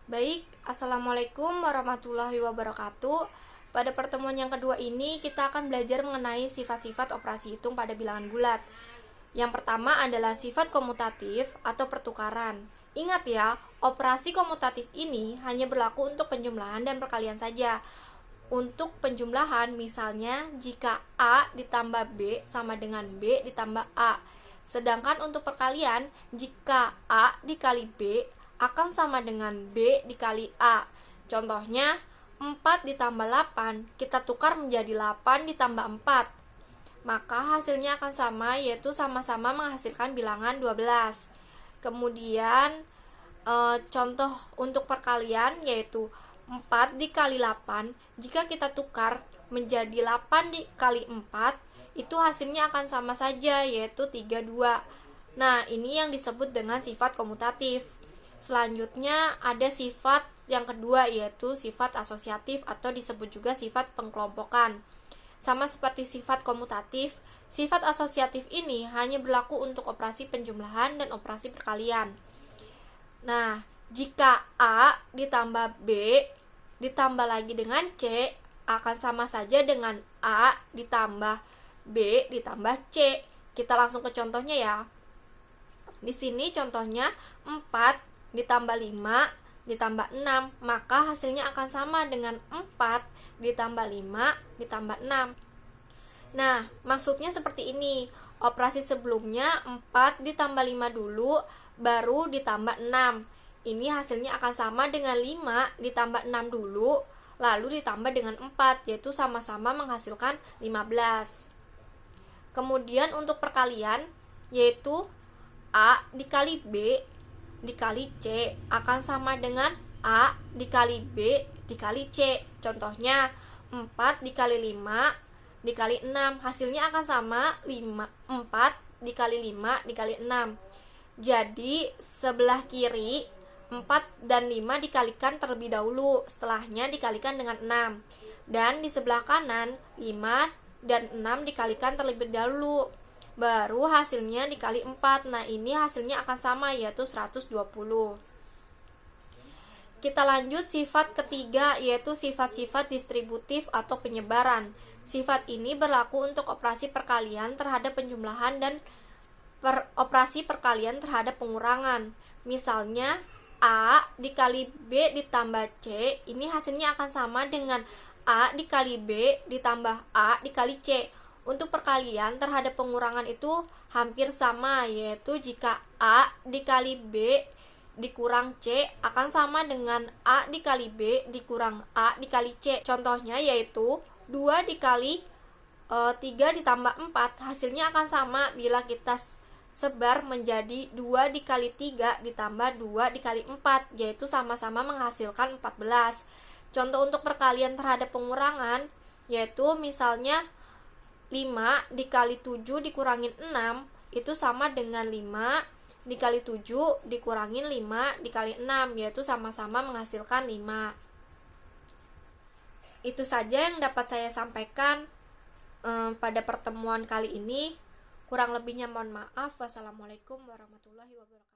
Baik, Assalamualaikum warahmatullahi wabarakatuh. Pada pertemuan yang kedua ini, kita akan belajar mengenai sifat-sifat operasi hitung pada bilangan bulat. Yang pertama adalah sifat komutatif atau pertukaran. Ingat ya, operasi komutatif ini hanya berlaku untuk penjumlahan dan perkalian saja. Untuk penjumlahan, misalnya jika A ditambah B sama dengan B ditambah A. Sedangkan untuk perkalian, jika A dikali B akan sama dengan B dikali A. Contohnya, 4 ditambah 8, kita tukar menjadi 8 ditambah 4. Maka hasilnya akan sama, yaitu sama-sama menghasilkan bilangan 12. Kemudian, contoh untuk perkalian yaitu 4 dikali 8, jika kita tukar menjadi 8 dikali 4, itu hasilnya akan sama saja, yaitu 32. Nah, ini yang disebut dengan sifat komutatif. Selanjutnya ada sifat yang kedua, yaitu sifat asosiatif atau disebut juga sifat pengkelompokan. Sama seperti sifat komutatif, sifat asosiatif ini hanya berlaku untuk operasi penjumlahan dan operasi perkalian. Nah, jika A ditambah B ditambah lagi dengan C akan sama saja dengan A ditambah B ditambah C. Kita langsung ke contohnya ya. Di sini contohnya 4 ditambah 5 ditambah 6, maka hasilnya akan sama dengan 4 ditambah 5 ditambah 6. Nah, maksudnya seperti ini. Operasi sebelumnya 4 ditambah 5 dulu, baru ditambah 6. Ini hasilnya akan sama dengan 5 ditambah 6 dulu, lalu ditambah dengan 4, yaitu sama-sama menghasilkan 15. Kemudian untuk perkalian, yaitu A dikali B dikali C akan sama dengan A dikali B dikali C. Contohnya 4 dikali 5 dikali 6, hasilnya akan sama 4 dikali 5 dikali 6. Jadi sebelah kiri 4 dan 5 dikalikan terlebih dahulu, setelahnya dikalikan dengan 6. Dan di sebelah kanan 5 dan 6 dikalikan terlebih dahulu, baru hasilnya dikali 4. Nah, ini hasilnya akan sama, yaitu 120. Kita lanjut sifat ketiga, yaitu sifat-sifat distributif atau penyebaran. Sifat ini berlaku untuk operasi perkalian terhadap penjumlahan dan operasi perkalian terhadap pengurangan. Misalnya A dikali B ditambah C, ini hasilnya akan sama dengan A dikali B ditambah A dikali C. Untuk perkalian terhadap pengurangan itu hampir sama, yaitu jika A dikali B dikurang C akan sama dengan A dikali B dikurang A dikali C. Contohnya yaitu 2 dikali 3 ditambah 4, hasilnya akan sama bila kita sebar menjadi 2 dikali 3 ditambah 2 dikali 4, yaitu sama-sama menghasilkan 14. Contoh untuk perkalian terhadap pengurangan, yaitu misalnya 5 dikali 7 dikurangin 6, itu sama dengan 5 dikali 7 dikurangin 5 dikali 6, yaitu sama-sama menghasilkan 5. Itu saja yang dapat saya sampaikan pada pertemuan kali ini. Kurang lebihnya mohon maaf. Wassalamualaikum warahmatullahi wabarakatuh.